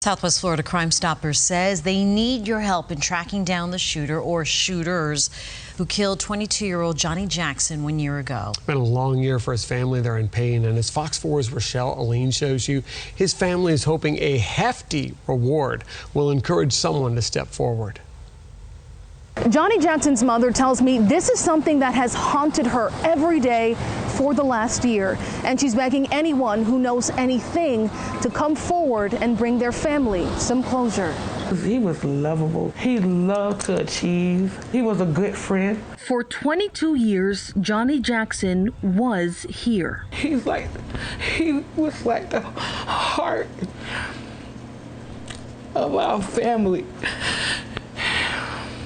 Southwest Florida Crime Stoppers says they need your help in tracking down the shooter or shooters who killed 22-year-old Johnny Jackson 1 year ago. It's been a long year for his family. They're in pain. And as Fox 4's Rochelle Aline shows you, his family is hoping a hefty reward will encourage someone to step forward. Johnny Jackson's mother tells me this is something that has haunted her every day for the last year, and she's begging anyone who knows anything to come forward and bring their family some closure. He was lovable. He loved to achieve. He was a good friend. For 22 years, Johnny Jackson was here. He was like the heart of our family.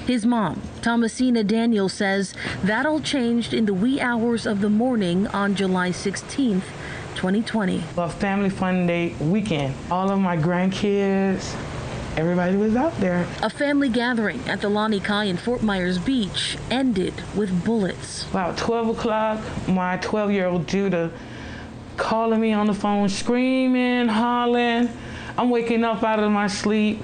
His mom, Thomasina Daniel, says that all changed in the wee hours of the morning on July 16th, 2020. A family fun day weekend. All of my grandkids, everybody was out there. A family gathering at the Lani Kai in Fort Myers Beach ended with bullets. About 12 o'clock, my 12-year-old Judah calling me on the phone, screaming, hollering. I'm waking up out of my sleep.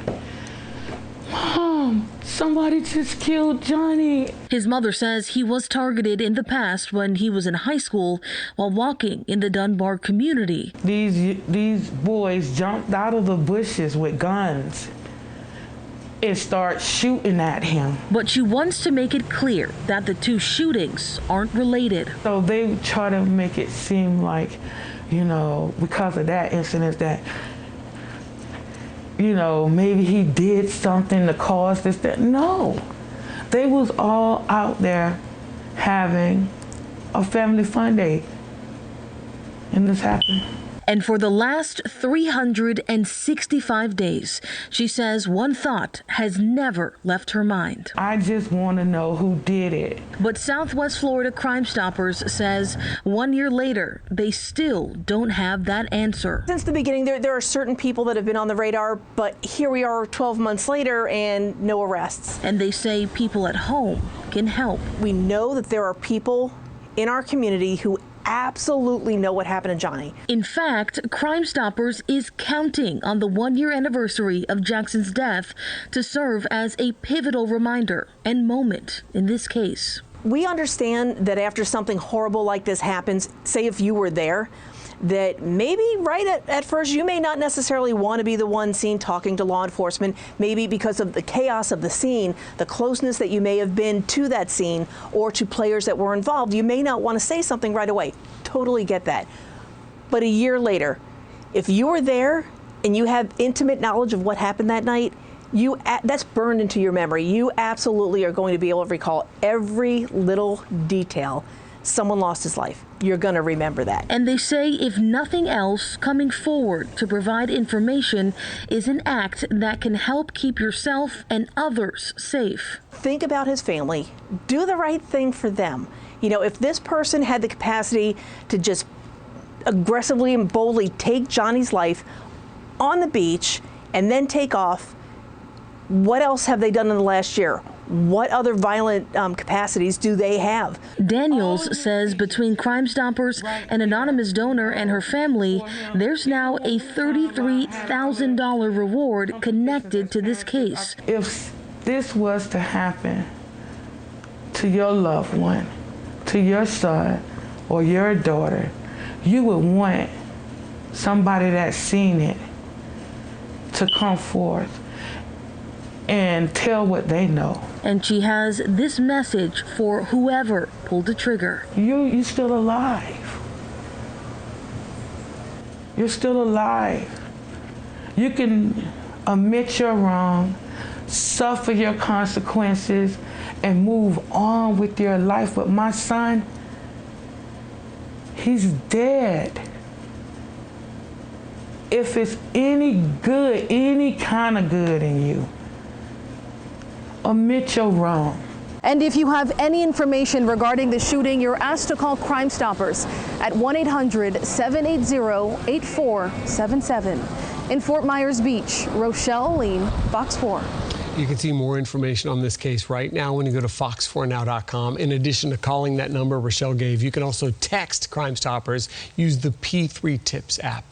Mom, somebody just killed Johnny. His mother says he was targeted in the past when he was in high school while walking in the Dunbar community. These boys jumped out of the bushes with guns and start shooting at him. But she wants to make it clear that the two shootings aren't related. So they try to make it seem like, because of that incident that maybe he did something to cause this, that. No, they was all out there having a family fun day, and this happened. And for the last 365 days, she says one thought has never left her mind. I just want to know who did it. But Southwest Florida Crime Stoppers says 1 year later, they still don't have that answer. Since the beginning, there are certain people that have been on the radar, but here we are 12 months later and no arrests. And they say people at home can help. We know that there are people in our community who absolutely know what happened to Johnny. In fact, Crime Stoppers is counting on the 1 year anniversary of Jackson's death to serve as a pivotal reminder and moment in this case. We understand that after something horrible like this happens, say if you were there, that maybe at first you may not necessarily want to be the one seen talking to law enforcement, maybe because of the chaos of the scene, the closeness that you may have been to that scene or to players that were involved. You may not want to say something right away. Totally get that. But a year later, if you were there and you have intimate knowledge of what happened that night, that's burned into your memory. You absolutely are going to be able to recall every little detail. Someone lost his life. You're going to remember that. And they say if nothing else, coming forward to provide information is an act that can help keep yourself and others safe. Think about his family. Do the right thing for them. If this person had the capacity to just aggressively and boldly take Johnny's life on the beach and then take off, what else have they done in the last year? What other violent capacities do they have? Daniels says between Crime Stoppers, an anonymous donor, and her family, there's now a $33,000 reward connected to this case. If this was to happen to your loved one, to your son or your daughter, you would want somebody that's seen it to come forth and tell what they know. And she has this message for whoever pulled the trigger. You're still alive. You're still alive. You can admit you're wrong, suffer your consequences, and move on with your life. But my son, he's dead. If it's any good, any kind of good in you, admit you're wrong. And if you have any information regarding the shooting, you're asked to call Crime Stoppers at 1-800-780-8477. In Fort Myers Beach, Rochelle Aline, Fox 4. You can see more information on this case right now when you go to fox4now.com. In addition to calling that number Rochelle gave, you can also text Crime Stoppers. Use the P3 Tips app.